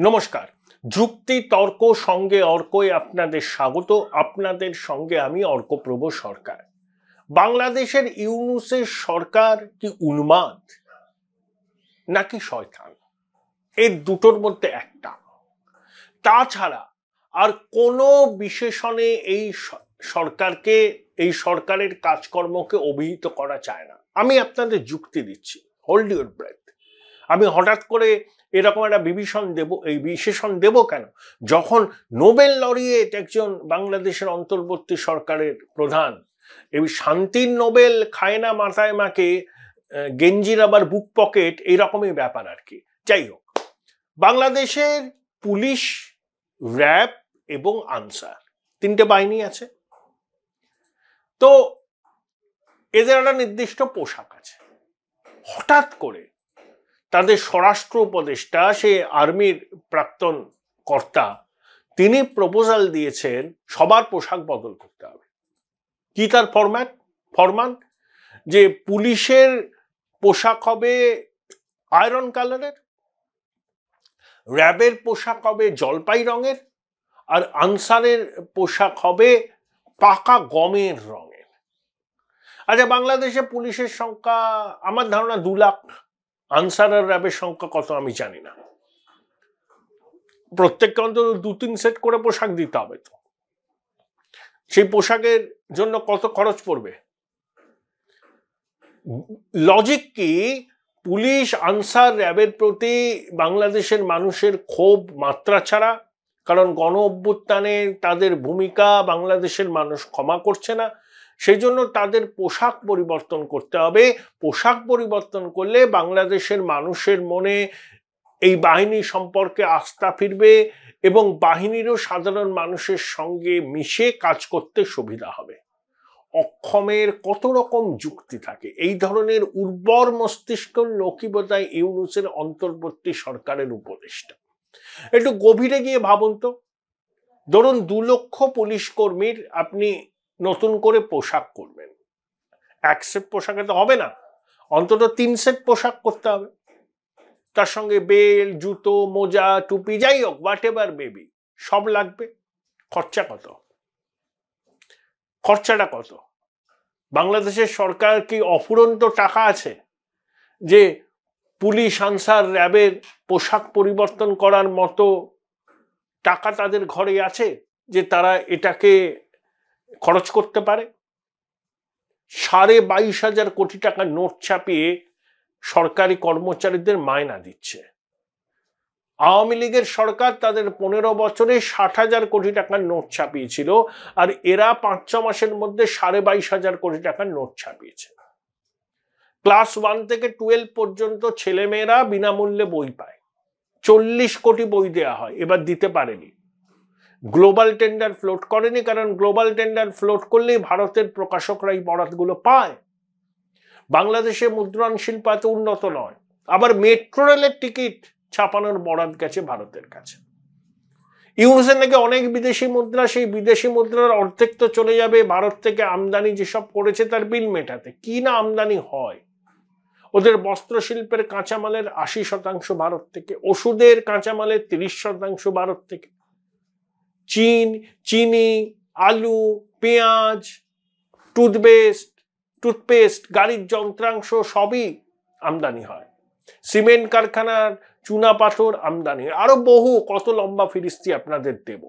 নমস্কার। যুক্তি তর্ক সঙ্গে অর্কই আপনাদের স্বাগত। আপনাদের সঙ্গে আমি অর্কপ্রভ সরকার। বাংলাদেশের ইউনূসের সরকার কি উন্মাদ নাকি শয়তান? এর দুটোর মধ্যে একটা। তাছাড়া আর কোনো বিশেষণে এই সরকারকে, এই সরকারের কাজকর্মকে অভিহিত করা যায় না। আমি আপনাদের যুক্তি দিচ্ছি, হোল্ড ইউর ব্রেথ। আমি হঠাৎ করে এরকম একটা বিশেষণ দেব কেন? যখন নোবেল লরিয়েট একজন বাংলাদেশের অন্তর্বর্তী সরকারের প্রধান, এই শান্তির নোবেল খায় না মাথায় মাকে, গেঞ্জির আবার বুক পকেট, এইরকমই ব্যাপার আর কি। যাই হোক, বাংলাদেশের পুলিশ, র্যাব এবং আনসার, তিনটে বাহিনী আছে। তো এদের একটা নির্দিষ্ট পোশাক আছে। হঠাৎ করে তাদের স্বরাষ্ট্র উপদেষ্টা, সে আর্মির প্রাক্তন কর্তা, তিনি প্রপোজাল দিয়েছেন সবার পোশাক বদল করতে হবে। কি তার ফরমান? যে পুলিশের পোশাক হবে আয়রন কালারের, র্যাবের পোশাক হবে জলপাই রঙের, আর আনসারের পোশাক হবে পাকা গমের রঙের। আচ্ছা, বাংলাদেশে পুলিশের সংখ্যা আমার ধারণা 2 লাখ। আনসার আর র্যাবের সংখ্যা কত আমি জানি না। প্রত্যেককে অন্তত 2-3 সেট করে পোশাক দিতে হবে। তো সেই পোশাকের জন্য কত খরচ পড়বে? লজিক কি? পুলিশ, আনসার, র্যাবের প্রতি বাংলাদেশের মানুষের ক্ষোভ মাত্রা ছাড়া, কারণ গণ অভ্যুত্থানে তাদের ভূমিকা বাংলাদেশের মানুষ ক্ষমা করছে না, সেই জন্য তাদের পোশাক পরিবর্তন করতে হবে। পোশাক পরিবর্তন করলে বাংলাদেশের মানুষের মনে এই বাহিনী সম্পর্কে আস্থা ফিরবে এবং বাহিনীরও সাধারণ মানুষের সঙ্গে মিশে কাজ করতে সুবিধা হবে। অক্ষমের কত রকম যুক্তি থাকে। এই ধরনের উর্বর মস্তিষ্ক লোকই বোধহয় ইউনূসের অন্তর্বর্তী সরকারের উপদেষ্টা। একটু গভীরে গিয়ে ভাবুন তো। ধরুন 2 লক্ষ পুলিশ কর্মীর আপনি নতুন করে পোশাক করবেন। 1 সেট পোশাকে তো হবে না, অন্তত 3 সেট পোশাক করতে হবে। তার সঙ্গে বেল, জুতো, মোজা, টুপি, যাই হোক, হোয়াট এভার বেবি, সব লাগবে। খরচাটা কত? বাংলাদেশের সরকার কি অফুরন্ত টাকা আছে যে পুলিশ, আনসার, র্যাবের পোশাক পরিবর্তন করার মতো টাকা তাদের ঘরে আছে যে তারা এটাকে খরচ করতে পারে? 22,500 কোটি টাকার নোট ছাপিয়ে সরকারি কর্মচারীদের মায়না দিচ্ছে। আওয়ামী লীগের সরকার তাদের 15 বছরে 60,000 কোটি টাকার নোট ছাপিয়েছিল, আর এরা 5-6 মাসের মধ্যে 22,500 কোটি টাকার নোট ছাপিয়েছে। ক্লাস 1 থেকে 12 পর্যন্ত ছেলেমেয়েরা বিনামূল্যে বই পায়। 40 কোটি বই দেওয়া হয়, এবার দিতে পারেনি। গ্লোবাল টেন্ডার ফ্লোট করেনি, কারণ গ্লোবাল টেন্ডার ফ্লোট করলেই ভারতের প্রকাশকরা এই বরাতগুলো পায়। বাংলাদেশে মুদ্রণ শিল্প এত উন্নত নয়। আবার মেট্রো রেলের টিকিট ছাপানোর বরাত গেছে ভারতের কাছে। ইউনূসের নাকি অনেক বিদেশি মুদ্রা, সেই বিদেশি মুদ্রার অর্ধেক তো চলে যাবে ভারত থেকে আমদানি যেসব করেছে তার বিল মেটাতে। কি না আমদানি হয়! ওদের বস্ত্র শিল্পের কাঁচামালের 80% ভারত থেকে, ওষুধের কাঁচামালের 30% ভারত থেকে, চিনি, আলু, পেঁয়াজ, টুথপেস্ট, গাড়ির যন্ত্রাংশ সবই আমদানি হয়। সিমেন্ট কারখানার চুনা পাথর আমদানি, আরো বহু কত লম্বা ফিরিস্তি আপনাদের দেব।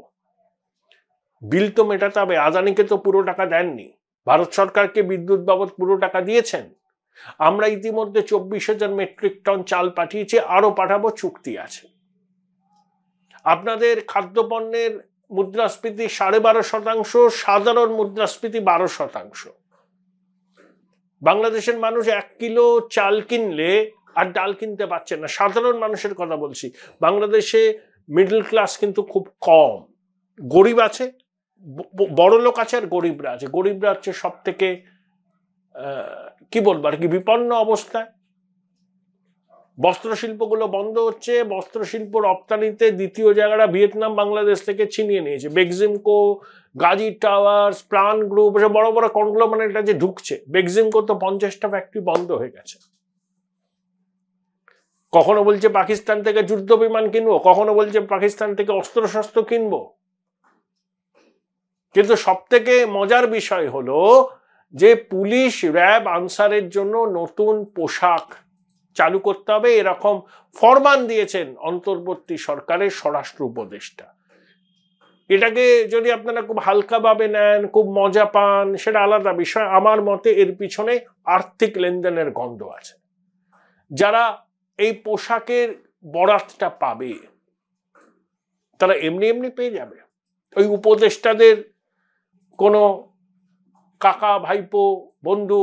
বিল তো মেটাতে হবে। আদানিকে তো পুরো টাকা দেননি, ভারত সরকারকে বিদ্যুৎ বাবদ পুরো টাকা দিয়েছেন। আমরা ইতিমধ্যে 24,000 মেট্রিক টন চাল পাঠিয়েছি, আরো পাঠাবো, চুক্তি আছে। আপনাদের খাদ্যপণ্যের মুদ্রাস্ফীতি 12.5%, সাধারণ মুদ্রাস্ফীতি 12%। বাংলাদেশের মানুষ 1 কিলো চাল কিনলে আর ডাল কিনতে পারছে না। সাধারণ মানুষের কথা বলছি। বাংলাদেশে মিডল ক্লাস কিন্তু খুব কম। গরিব আছে, বড় লোক আছে, আর গরিবরা আছে। গরিবরা হচ্ছে সব থেকে কি বলবো আর কি, বিপন্ন অবস্থায়। বস্ত্রশিল্পগুলো বন্ধ হচ্ছে। বস্ত্রশিল্প রপ্তানিতে দ্বিতীয় জায়গাটা ভিয়েতনাম বাংলাদেশ থেকে ছিনিয়ে নিয়েছে। বেক্সিমকো, গাজী টাওয়ার্স, প্রাণ গ্রুপ, এসব বড় বড় কনগ্লোমারেটটা যে ঢুকছে। বেক্সিমকো তো 50টা ফ্যাক্টরি বন্ধ হয়ে গেছে। কখনো বলছে পাকিস্তান থেকে যুদ্ধ বিমান কিনবো, কখনো বলছে পাকিস্তান থেকে অস্ত্রশস্ত্র কিনবো। কিন্তু সব থেকে মজার বিষয় হলো যে পুলিশ, র্যাব, আনসারের জন্য নতুন পোশাক চালু করতে হবে এরকম ফরমান দিয়েছেন অন্তর্বর্তী সরকারের স্বরাষ্ট্র উপদেষ্টা। এটাকে যদি আপনারা খুব হালকাভাবে নেন, খুব মজা পান, সেটা আলাদা বিষয়। আমার মতে এর পিছনে আর্থিক লেনদেনের গন্ধ আছে। যারা এই পোশাকের বরাতটা পাবে তারা এমনি এমনি পেয়ে যাবে। ওই উপদেষ্টাদের কোনো কাকা, ভাইপো, বন্ধু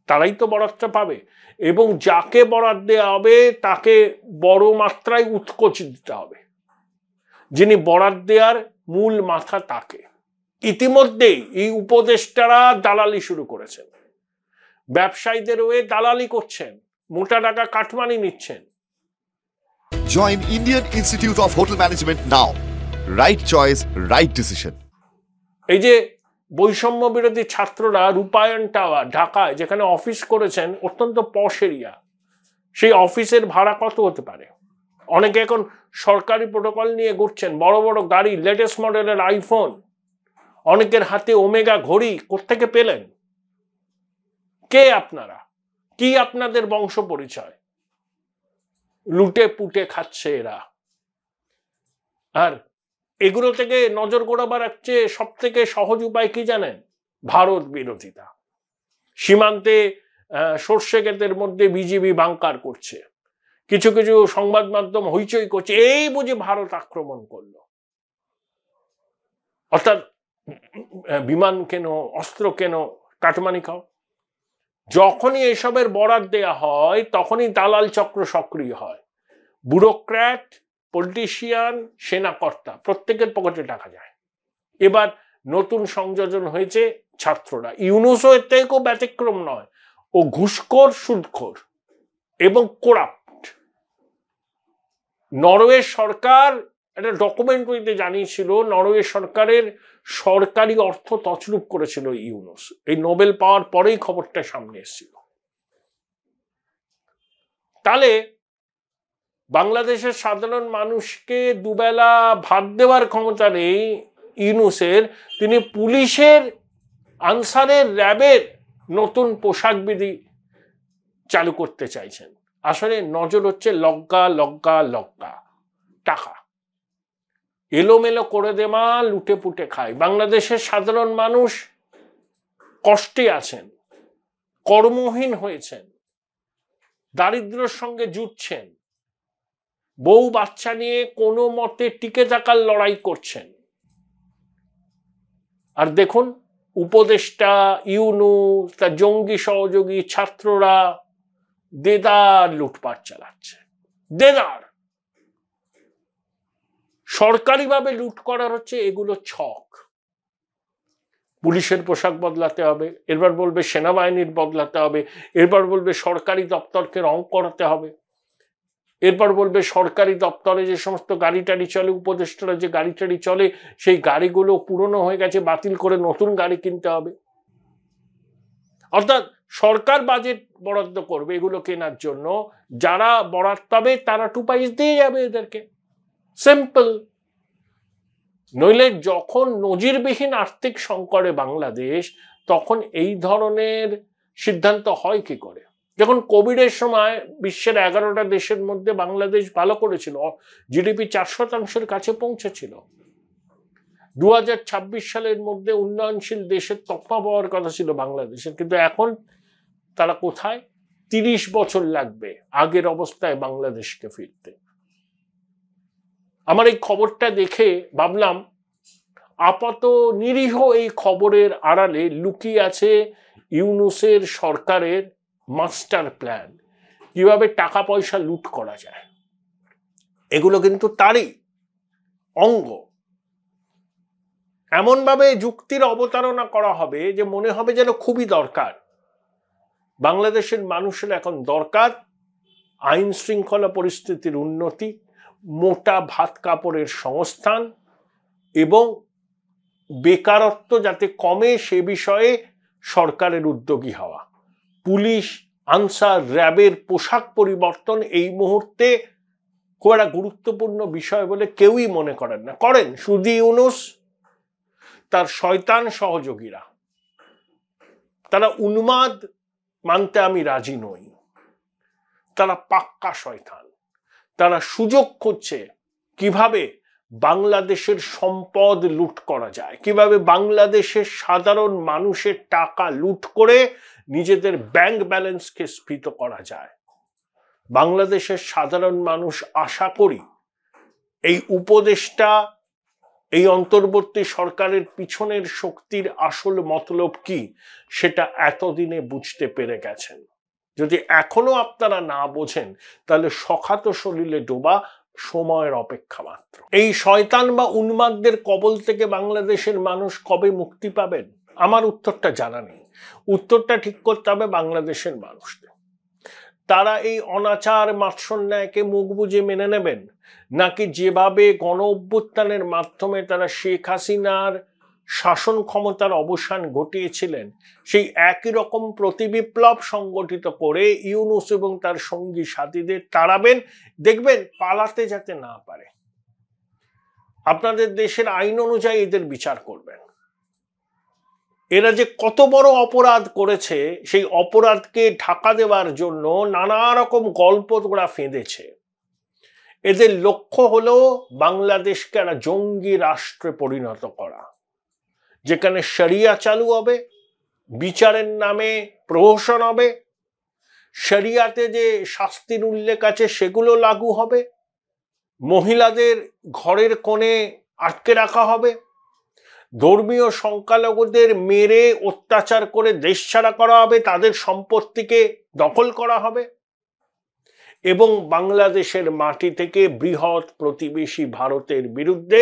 তারাই তো বরাতটা পাবে, এবং যাকে বরাত দেওয়া হবে তাকে বড় মাত্রায় উৎকোচ দিতে হবে। যিনি বরাত দেওয়ার মূল মাথা তাকে। ইতিমধ্যেই এই উপদেষ্টারা দালালি শুরু করেছেন, ব্যবসায়ীদের হয়ে দালালি করছেন, মোটা টাকা কাটমানি নিচ্ছেন। Join Indian Institute of Hotel Management now. Right choice, right decision. এই যে বৈষম্য বিরোধী ছাত্ররা রূপায়ণ টাওয়ার ঢাকায় যেখানে অফিস করেছেন, অত্যন্ত পশ এরিয়া, সেই অফিসের ভাড়া কত হতে পারে? অনেকে এখন সরকারি প্রোটোকল নিয়ে ঘুরছেন, বড় বড় গাড়ি, লেটেস্ট মডেলের আইফোন, অনেকের হাতে ওমেগা ঘড়ি। কোত্থেকে পেলেন? কে আপনারা? কি আপনাদের বংশ পরিচয়? লুটে পুটে খাচ্ছে এরা। আর এগুলো থেকে নজর ঘোরাবার চেয়ে সব থেকে সহজ উপায় কি জানেন? ভারত বিরোধিতা। সীমান্তে সর্ষে ক্ষেতের মধ্যে বিজিবি বাংকার করছে, কিছু কিছু সংবাদ মাধ্যম হইচই করছে, এই বুঝি ভারত আক্রমণ করলো। অর্থাৎ বিমান কেন, অস্ত্র কেন, কাটমানি খাও। যখনই এসবের বরাত দেয়া হয় তখনই দালাল চক্র সক্রিয় হয়। ব্যুরোক্র্যাট, পলিটিশিয়ান, সেনাকর্তা প্রত্যেকের পকেটে টাকা যায়। এবার নতুন সংযোজন হয়েছে ছাত্ররা। ইউনূসও এর থেকে খুব ব্যতিক্রম নয়। ও ঘুষখোর, সুদখোর এবং কোরাপ্ট। নরওয়ে সরকার একটা ডকুমেন্টারিতে জানিয়েছিল নরওয়ে সরকারের সরকারি অর্থ তছরূপ করেছিল ইউনূস। এই নোবেল পাওয়ার পরেই খবরটা সামনে এসেছিল। তাহলে বাংলাদেশের সাধারণ মানুষকে দুবেলা ভাত দেওয়ার ক্ষমতা নেই ইউনূসের। তিনি পুলিশের, আনসারের, র্যাবের নতুন পোশাক বিধি চালু করতে চাইছেন। আসলে নজর হচ্ছে লগ্গা লগ্গা লগ্গা, টাকা এলোমেলো করে দেওয়া, লুটে পুটে খায়। বাংলাদেশের সাধারণ মানুষ কষ্টে আছেন, কর্মহীন হয়েছেন, দারিদ্র্যের সঙ্গে যুদ্ধছেন, বউ বাচ্চা নিয়ে কোনো মতে টিকে থাকার লড়াই করছেন। আর দেখুন উপদেষ্টা ইউনূস, তার জঙ্গি সহযোগী ছাত্ররা দেদার লুটপাট চালাচ্ছে। দেদার সরকারিভাবে লুট করার হচ্ছে এগুলো ছক। পুলিশের পোশাক বদলাতে হবে, এরপর বলবে সেনাবাহিনীর বদলাতে হবে, এরপর বলবে সরকারি দপ্তরকে রং করাতে হবে, এরপর বলবে সরকারি দপ্তরে যে সমস্ত গাড়ি টাড়ি চলে, উপদেষ্টারা যে গাড়ি টাড়ি চলে, সেই গাড়িগুলো পুরনো হয়ে গেছে, বাতিল করে নতুন গাড়ি কিনতে হবে। অর্থাৎ সরকার বাজেট বরাদ্দ করবে এগুলো কেনার জন্য, যারা বরাদ্দ পাবে তারা টুপাইস দিয়ে যাবে এদেরকে। সিম্পল। নইলে যখন নজিরবিহীন আর্থিক সংকটে বাংলাদেশ, তখন এই ধরনের সিদ্ধান্ত হয় কি করে? যখন কোভিডের সময় বিশ্বের 11টা দেশের মধ্যে বাংলাদেশ ভালো করেছিল, জিডিপি 4% কাছে পৌঁছেছিল। 2026 সালের মধ্যে উন্নয়নশীল দেশের তকমা পাওয়ার কথা ছিল বাংলাদেশের, কিন্তু এখন তারা কোথায়? 30 বছর লাগবে আগের অবস্থায় বাংলাদেশকে ফিরতে। আমার এই খবরটা দেখে ভাবলাম আপাত নিরীহ এই খবরের আড়ালে লুকিয়ে আছে ইউনূসের সরকারের মাস্টার প্ল্যান, কিভাবে টাকা পয়সা লুট করা যায়। এগুলো কিন্তু তারই অঙ্গ। এমনভাবে যুক্তির অবতারণা করা হবে যে মনে হবে যেন খুবই দরকার। বাংলাদেশের মানুষের এখন দরকার আইন শৃঙ্খলা পরিস্থিতির উন্নতি, মোটা ভাত কাপড়ের সংস্থান এবং বেকারত্ব যাতে কমে সে বিষয়ে সরকারের উদ্যোগী হওয়া। পুলিশ, আনসার, র্যাবের পোশাক পরিবর্তন এই মুহূর্তে খুব একটা গুরুত্বপূর্ণ বিষয় বলে কেউই মনে করেন না। করেন শুধু ইউনূস, তার শয়তান সহযোগীরা। তারা উন্মাদ মানতে আমি রাজি নই, তারা পাক্কা শয়তান। তারা সুযোগ খুঁজছে কিভাবে বাংলাদেশের সম্পদ লুট করা যায়, কিভাবে বাংলাদেশের সাধারণ মানুষের টাকা লুট করে নিজেদের ব্যাংক ব্যালেন্সকে স্ফীত করা যায়। বাংলাদেশের সাধারণ মানুষ আশা করি এই উপদেশটা, এই অন্তর্বর্তী সরকারের পিছনের শক্তির আসল মতলব কি সেটা এতদিনে বুঝতে পেরে গেছেন। যদি এখনো আপনারা না বোঝেন তাহলে সখাত সলিলে ডোবা সময়ের অপেক্ষা মাত্র। এই শয়তান বা উন্মাদদের কবল থেকে বাংলাদেশের মানুষ কবে মুক্তি পাবেন? আমার উত্তরটা জানা নেই। উত্তরটা ঠিক করতে হবে বাংলাদেশের মানুষদের। তারা এই অনাচার মাৎসন্যায়কে মুখ বুজে মেনে নেবেন, নাকি যেভাবে গণ অভ্যুত্থানের মাধ্যমে তারা শেখ হাসিনার শাসন ক্ষমতার অবসান ঘটিয়েছিলেন সেই একই রকম প্রতিবিপ্লব সংগঠিত করে ইউনূস এবং তার সঙ্গী সাথীদের তাড়াবেন, দেখবেন পালাতে যাতে না পারে। আপনাদের দেশের আইন অনুযায়ী এদের বিচার করবেন। এরা যে কত বড় অপরাধ করেছে সেই অপরাধকে ঢাকা দেওয়ার জন্য নানা রকম গল্প ওরা ফেঁদেছে। এদের লক্ষ্য হলো বাংলাদেশকে একটা জঙ্গি রাষ্ট্রে পরিণত করা, যেখানে শরিয়া চালু হবে, বিচারের নামে প্রহসন হবে, শরিয়াতে যে শাস্তির উল্লেখ আছে সেগুলো লাগু হবে, মহিলাদের ঘরের কোণে আটকে রাখা হবে, ধর্মীয় সংখ্যালঘুদের মেরে অত্যাচার করে দেশ ছাড়া করা হবে, তাদের সম্পত্তিকে দখল করা হবে এবং বাংলাদেশের মাটি থেকে বৃহৎ প্রতিবেশী ভারতের বিরুদ্ধে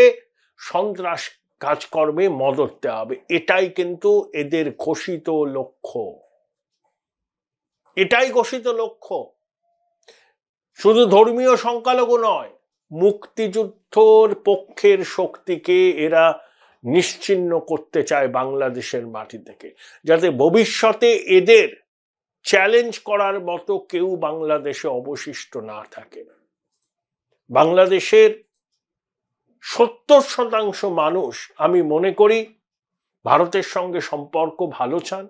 সন্ত্রাস কাজকর্মে মদত দেওয়া হবে। এটাই কিন্তু এদের ঘোষিত লক্ষ্য। এটাই ঘোষিত লক্ষ্য। শুধু ধর্মীয় সংখ্যালঘু নয়, মুক্তিযুদ্ধর পক্ষের শক্তিকে এরা নিশ্চিহ্ন করতে চায় বাংলাদেশের মাটি থেকে, যাতে ভবিষ্যতে এদের চ্যালেঞ্জ করার মতো কেউ বাংলাদেশে অবশিষ্ট না থাকে। বাংলাদেশের 70% মানুষ আমি মনে করি ভারতের সঙ্গে সম্পর্ক ভালো চান,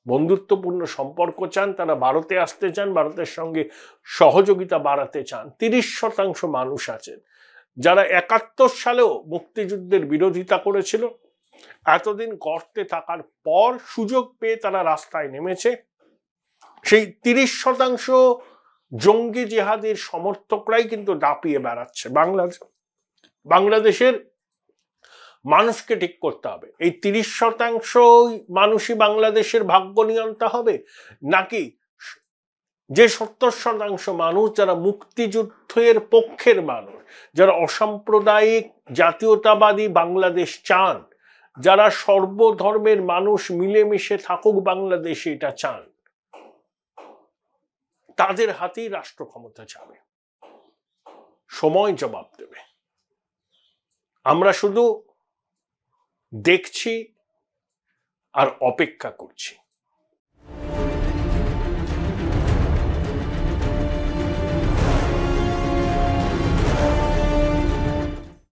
বন্ধুত্বপূর্ণ সম্পর্ক চান, তারা ভারতে আসতে চান, ভারতের সঙ্গে সহযোগিতা বাড়াতে চান। 30% মানুষ আছেন যারা 71 সালেও মুক্তিযুদ্ধের বিরোধিতা করেছিল, এতদিন গর্তে থাকার পর সুযোগ পেয়ে তারা রাস্তায় নেমেছে। সেই 30% জঙ্গি জেহাদের সমর্থকরাই কিন্তু দাপিয়ে বেড়াচ্ছে। বাংলাদেশের মানুষকে ঠিক করতে হবে, এই 30% মানুষই বাংলাদেশের ভাগ্য নিয়ন্তা হবে, নাকি যে 70% মানুষ যারা মুক্তিযুদ্ধের পক্ষের মানুষ, যারা অসাম্প্রদায়িক জাতীয়তাবাদী বাংলাদেশ চান, যারা সর্বধর্মের মানুষ মিলেমিশে থাকুক বাংলাদেশে এটা চান, তাদের হাতেই রাষ্ট্র ক্ষমতা যাবে। সময় জবাব দেবে। আমরা শুধু দেখছি আর অপেক্ষা করছি।